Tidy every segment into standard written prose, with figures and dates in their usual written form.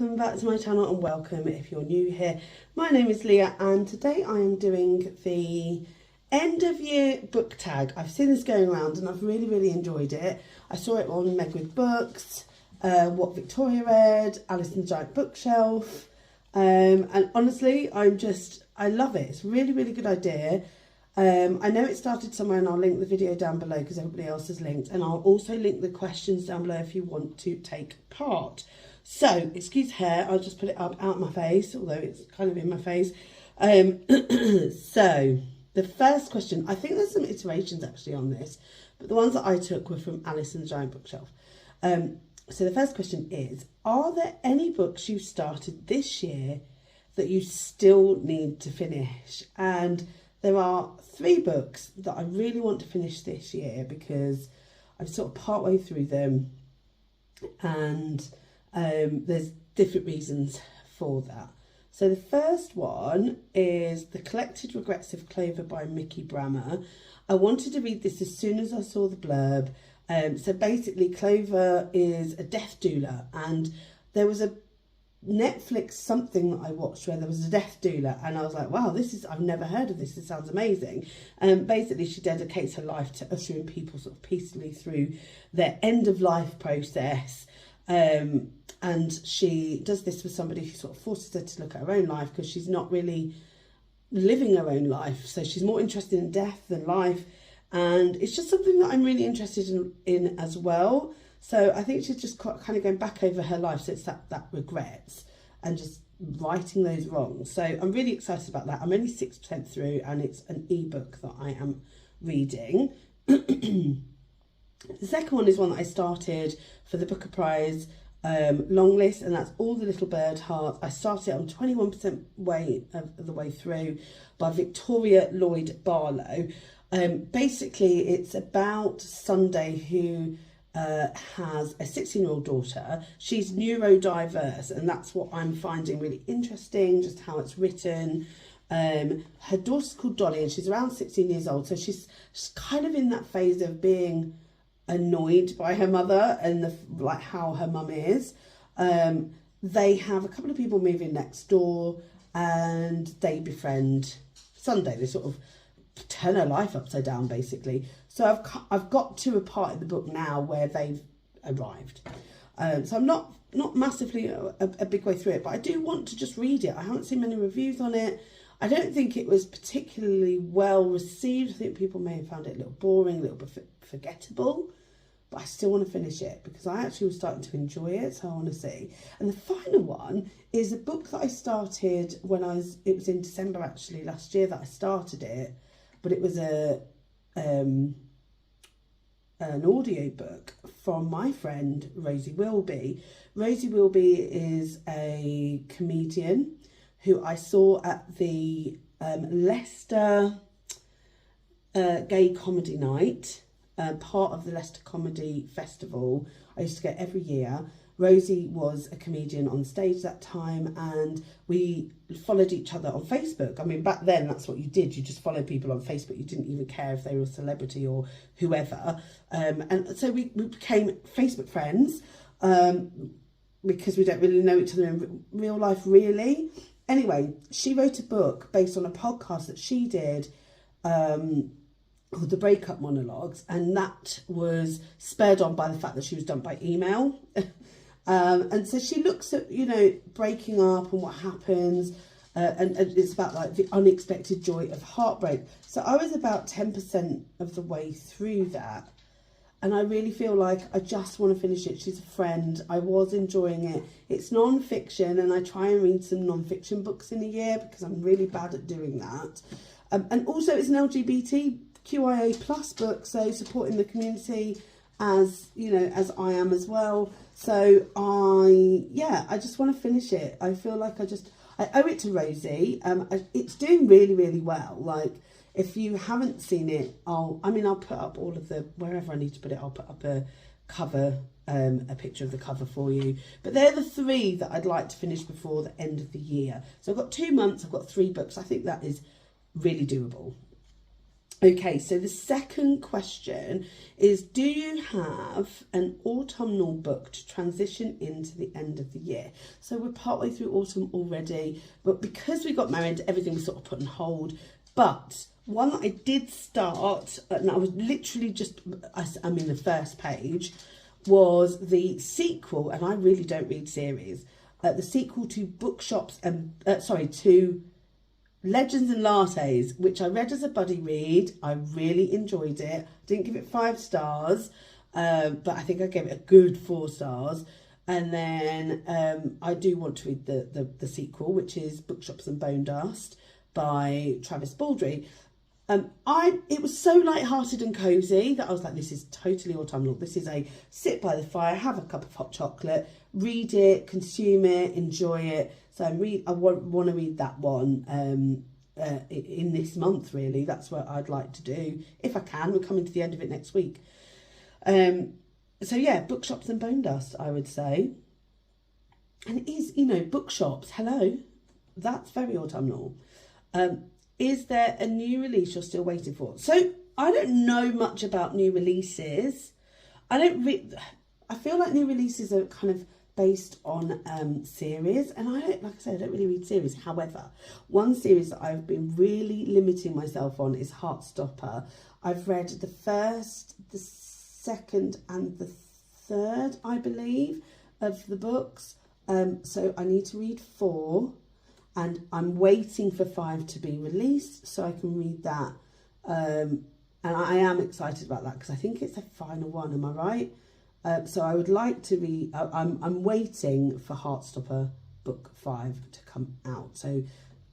welcome back to my channel, and welcome if you're new here. My name is Leah, and today I am doing the end of year book tag. I've seen this going around and I've really enjoyed it. I saw it on Meg with Books, What Victoria Read, Alice in the Giant Bookshelf, and honestly I love it. It's a really good idea. I know it started somewhere, and I'll link the video down below because everybody else has linked, and I'll also link the questions down below if you want to take part. So, excuse hair, I'll just put it up out my face, although it's kind of in my face. So, the first question, I think there's some iterations actually on this, but the ones that I took were from Alice in the Giant Bookshelf. So the first question is, are there any books you started this year that you still need to finish? And there are 3 books that I really want to finish this year because I'm sort of partway through them, and there's different reasons for that. So the first one is The Collected Regrets of Clover by Mickey Brammer. I wanted to read this as soon as I saw the blurb. So basically Clover is a death doula, and there was a Netflix something that I watched where there was a death doula, and I was like, wow, I've never heard of this sounds amazing. Basically she dedicates her life to ushering people sort of peacefully through their end of life process, and she does this with somebody who sort of forces her to look at her own life because she's not really living her own life, so she's more interested in death than life, and it's just something that I'm really interested in as well. So I think she's just kind of going back over her life. So it's that regrets and just righting those wrongs. So I'm really excited about that. I'm only 6% through, and it's an ebook that I am reading. The second one is one that I started for the Booker Prize long list, and that's All the Little Bird Hearts. I started it on 21% of the way through, by Victoria Lloyd Barlow. Basically, it's about Sunday, who has a 16-year-old daughter. She's neurodiverse, and that's what I'm finding really interesting, just how it's written. Her daughter's called Dolly, and she's around 16 years old, so she's kind of in that phase of being annoyed by her mother and like how her mum is. They have a couple of people moving next door, and they befriend Sunday. They sort of turn her life upside down, basically. So I've got to a part in the book now where they've arrived. So I'm not massively a big way through it, but I do want to just read it. I haven't seen many reviews on it. I don't think it was particularly well received. I think people may have found it a little boring, a little bit forgettable, but I still want to finish it because I actually was starting to enjoy it, so I want to see. And the final one is a book that I started it was in December actually last year that I started it, but it was an audio book from my friend Rosie Wilby. Rosie Wilby is a comedian who I saw at the Leicester Gay Comedy Night, part of the Leicester Comedy Festival I used to go every year. Rosie was a comedian on stage that time, and we followed each other on Facebook. I mean, back then that's what you did. You just followed people on Facebook. You didn't even care if they were a celebrity or whoever. And so we became Facebook friends because we don't really know each other in real life, really. Anyway, she wrote a book based on a podcast that she did called The Breakup Monologues, and that was spurred on by the fact that she was done by email. And so she looks at, breaking up and what happens, and it's about like the unexpected joy of heartbreak. So I was about 10% of the way through that, and I really feel like I just want to finish it. She's a friend. I was enjoying it. It's non-fiction, and I try and read some non-fiction books in a year because I'm really bad at doing that. And also it's an LGBTQIA plus book, so supporting the community as I am as well. So I just want to finish it. I feel like I owe it to Rosie. It's doing really well. Like, if you haven't seen it, I'll put up all of wherever I need to put it, I'll put up a cover, a picture of the cover for you. But they're the 3 that I'd like to finish before the end of the year. So I've got 2 months, I've got 3 books. I think that is really doable. Okay, so the second question is, do you have an autumnal book to transition into the end of the year? So we're partway through autumn already, but because we got married, everything was sort of put on hold. But one that I did start, and I was literally just, I'm in the first page, was the sequel, and I really don't read series, the sequel to Bookshops and, to Legends and Lattes, which I read as a buddy read. I really enjoyed it. Didn't give it 5 stars, but I think I gave it a good 4 stars. And then I do want to read the sequel, which is Bookshops and Bone Dust by Travis Baldry. It was so light-hearted and cosy that I was like, this is totally autumnal. This is a sit by the fire, have a cup of hot chocolate, read it, consume it, enjoy it. So I want to read that one in this month, really. That's what I'd like to do, if I can. We're coming to the end of it next week. So yeah, Bookshops and Bone Dust, I would say. And it is, bookshops, hello, that's very autumnal. Is there a new release you're still waiting for? So I don't know much about new releases. I feel like new releases are kind of based on series, and like I said, I don't really read series. However, one series that I've been really limiting myself on is Heartstopper. I've read the first, the second and the third, I believe, of the books. So I need to read 4, and I'm waiting for 5 to be released so I can read that. And I am excited about that because I think it's the final one, am I right? So I would like to read, I'm waiting for Heartstopper book 5 to come out. So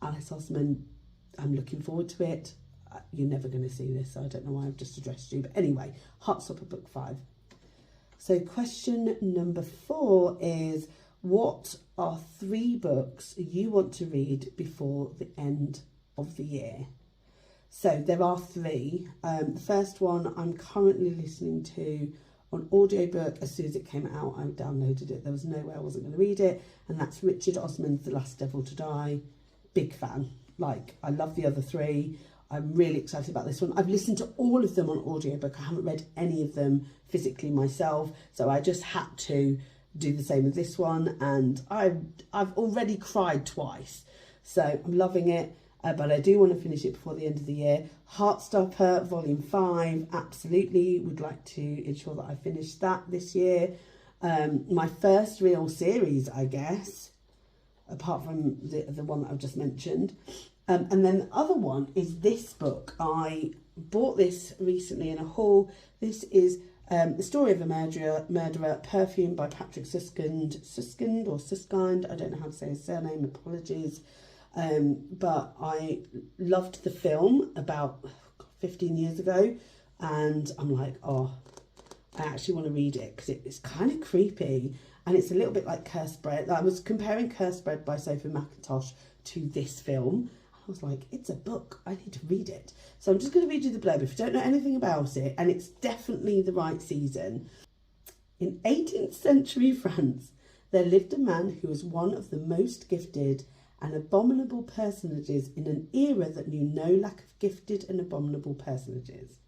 Alice Osman, I'm looking forward to it. You're never going to see this, so I don't know why I've just addressed you. But anyway, Heartstopper book 5. So question number 4 is, what are 3 books you want to read before the end of the year? So there are 3. The first one I'm currently listening to on audiobook. As soon as it came out, I downloaded it. There was no way I wasn't going to read it. And that's Richard Osman's The Last Devil to Die. Big fan. Like, I love the other 3. I'm really excited about this one. I've listened to all of them on audiobook. I haven't read any of them physically myself. So I just had to do the same with this one. And I've already cried twice. So I'm loving it. But I do want to finish it before the end of the year. Heartstopper, Volume 5, absolutely would like to ensure that I finish that this year. My first real series, I guess, apart from the one that I've just mentioned. And then the other one is this book. I bought this recently in a haul. This is The Story of a Murderer, Perfume by Patrick Suskind, I don't know how to say his surname, apologies. But I loved the film about 15 years ago, and I'm like, oh, I actually want to read it because it's kind of creepy, and it's a little bit like Cursed Bread. I was comparing Cursed Bread by Sophie McIntosh to this film. I was like, it's a book, I need to read it. So I'm just going to read you the blurb if you don't know anything about it, and it's definitely the right season. In 18th century France, there lived a man who was one of the most gifted and abominable personages in an era that knew no lack of gifted and abominable personages.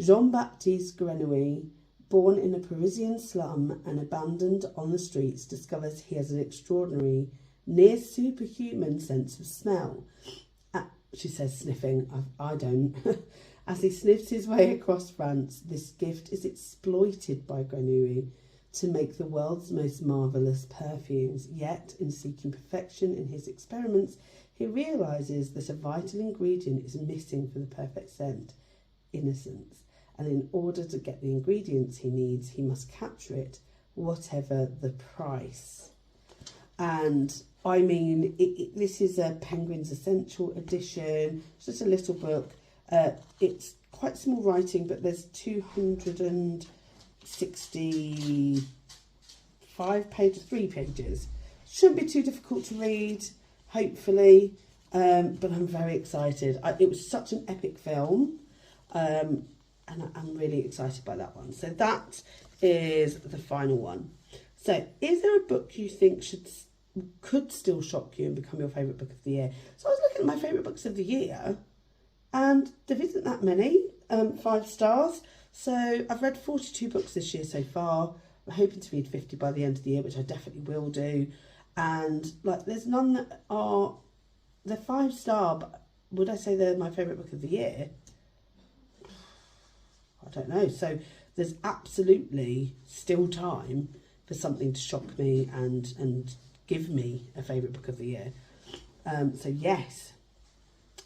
Jean-Baptiste Grenouille, born in a Parisian slum and abandoned on the streets, discovers he has an extraordinary, near superhuman sense of smell. She says, sniffing. I don't. As he sniffs his way across France, this gift is exploited by Grenouille to make the world's most marvellous perfumes. Yet, in seeking perfection in his experiments, he realises that a vital ingredient is missing for the perfect scent: innocence. And in order to get the ingredients he needs, he must capture it, whatever the price. And I mean, this is a Penguin's Essential Edition. It's just a little book. It's quite small writing, but there's 265 pages, 3 pages. Shouldn't be too difficult to read, hopefully, but I'm very excited. It was such an epic film, and I'm really excited by that one. So that is the final one. So is there a book you think could still shock you and become your favourite book of the year? So I was looking at my favourite books of the year, and there isn't that many 5 stars. So I've read 42 books this year so far. I'm hoping to read 50 by the end of the year, which I definitely will do. And like, there's none that are, they're 5 star, but would I say they're my favourite book of the year? I don't know. So there's absolutely still time for something to shock me and give me a favourite book of the year. So yes.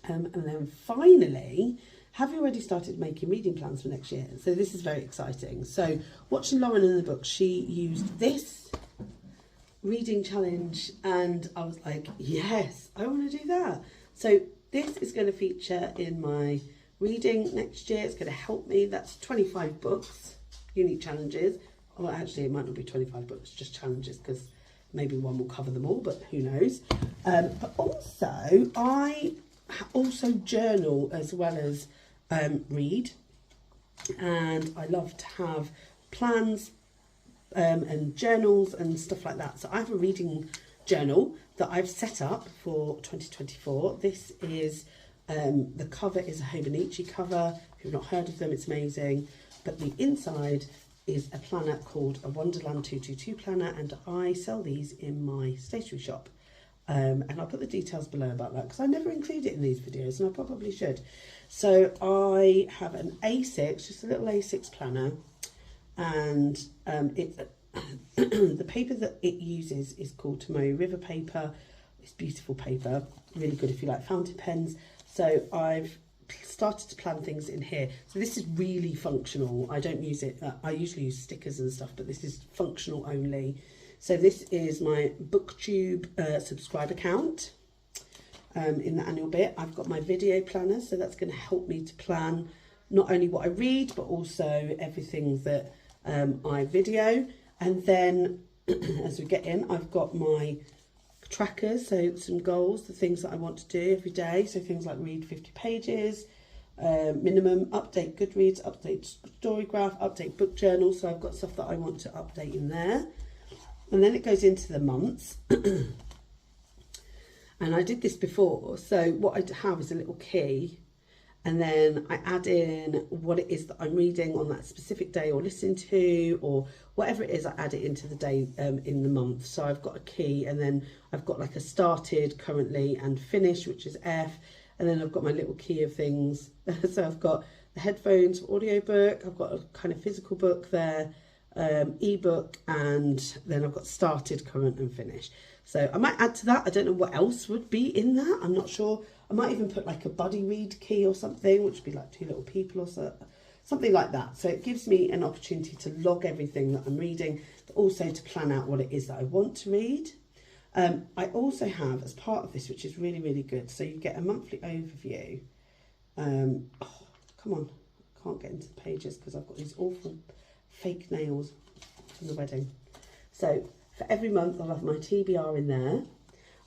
And then finally, have you already started making reading plans for next year? So this is very exciting. So watching Lauren in the book, she used this reading challenge and I was like, yes, I want to do that. So this is going to feature in my reading next year. It's going to help me. That's 25 books, unique challenges. Well, actually, it might not be 25 books, just challenges, because maybe one will cover them all, but who knows. But also, I also journal as well as read, and I love to have plans and journals and stuff like that. So I have a reading journal that I've set up for 2024. This is the cover is a Hobonichi cover. If you've not heard of them, it's amazing. But the inside is a planner called a Wonderland 222 planner, and I sell these in my stationery shop. And I'll put the details below about that because I never include it in these videos and I probably should. So I have an A6, just a little A6 planner, and it's the paper that it uses is called Tomoe River paper. It's beautiful paper, really good if you like fountain pens. So I've started to plan things in here. So this is really functional. I don't use it, I usually use stickers and stuff, but this is functional only. So this is my booktube subscribe account. In the annual bit, I've got my video planner, so that's going to help me to plan not only what I read, but also everything that I video. And then as we get in, I've got my trackers, so some goals, the things that I want to do every day. So things like read 50 pages, minimum, update Goodreads, update Storygraph, update book journal. So I've got stuff that I want to update in there. And then it goes into the months. And I did this before. So what I have is a little key. And then I add in what it is that I'm reading on that specific day or listening to, or whatever it is, I add it into the day in the month. So I've got a key, and then I've got like a started, currently, and finished, which is F. And then I've got my little key of things. So I've got the headphones for audiobook. I've got a kind of physical book there, ebook, and then I've got started, current, and finished. So I might add to that. I don't know what else would be in that. I'm not sure. I might even put like a buddy read key or something, which would be like 2 little people or so, something like that. So it gives me an opportunity to log everything that I'm reading, but also to plan out what it is that I want to read. I also have, as part of this, which is really, really good, so you get a monthly overview. Oh, come on, I can't get into the pages because I've got these awful fake nails from the wedding. So for every month, I'll have my TBR in there.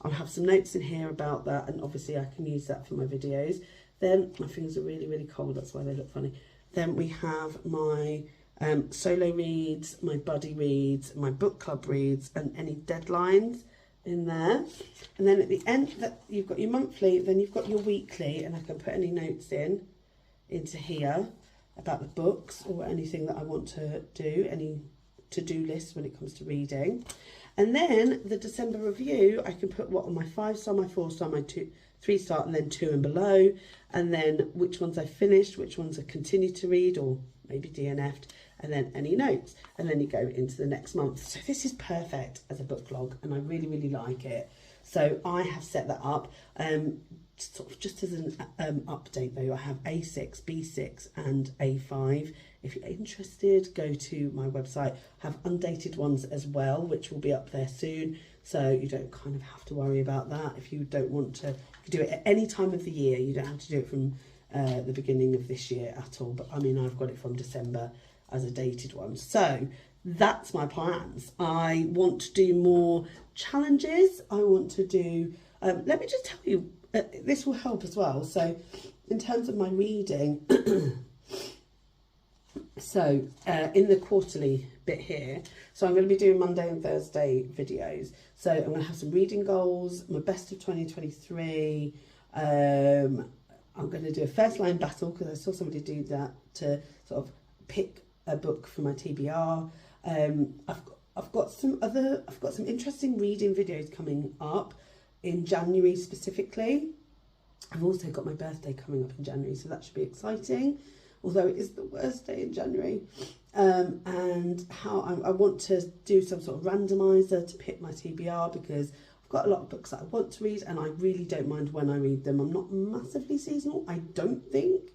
I'll have some notes in here about that, and obviously I can use that for my videos. Then my fingers are really, really cold, that's why they look funny. Then we have my solo reads, my buddy reads, my book club reads, and any deadlines in there. And then at the end, that you've got your monthly, then you've got your weekly, and I can put any notes into here about the books or anything that I want to do, any to-do lists when it comes to reading. And then the December review, I can put what on my 5-star, my 4-star, my 3-star, and then 2 and below. And then which ones I finished, which ones I continue to read, or maybe DNF'd, and then any notes. And then you go into the next month. So this is perfect as a book log, and I really, really like it. So I have set that up. Sort of just as an update though, I have A6, B6 and A5. If you're interested, go to my website. I have undated ones as well, which will be up there soon. So you don't kind of have to worry about that. If you don't want to, you can do it at any time of the year. You don't have to do it from the beginning of this year at all. But I mean, I've got it from December as a dated one. So that's my plans. I want to do more challenges. I want to do, let me just tell you, this will help as well. So in terms of my reading, so in the quarterly bit here, so I'm going to be doing Monday and Thursday videos. So I'm going to have some reading goals, my best of 2023. I'm going to do a first line battle because I saw somebody do that to sort of pick a book for my TBR. I've got some interesting reading videos coming up in January specifically. I've also got my birthday coming up in January, so that should be exciting, although it is the worst day in January. And how I want to do some sort of randomizer to pick my TBR, because I've got a lot of books that I want to read and I really don't mind when I read them. I'm not massively seasonal, I don't think.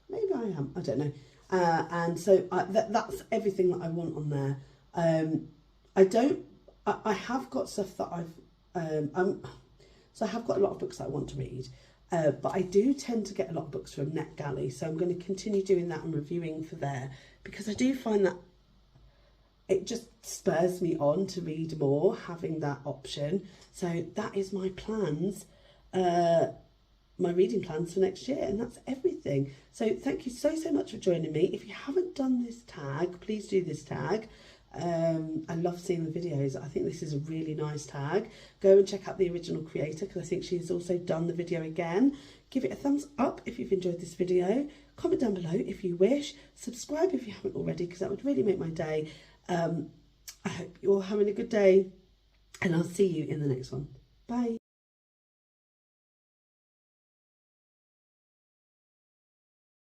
Maybe I am, I don't know. And so that's everything that I want on there. I have got stuff that so I have got a lot of books that I want to read, but I do tend to get a lot of books from NetGalley, so I'm going to continue doing that and reviewing for there, because I do find that it just spurs me on to read more, having that option. So that is my plans, my reading plans for next year, and that's everything. So thank you so much for joining me. If you haven't done this tag, please do this tag. I love seeing the videos. I think this is a really nice tag. Go and check out the original creator, because I think she's also done the video again. Give it a thumbs up if you've enjoyed this video. Comment down below if you wish. Subscribe if you haven't already, because that would really make my day. I hope you're all having a good day, and I'll see you in the next one. Bye.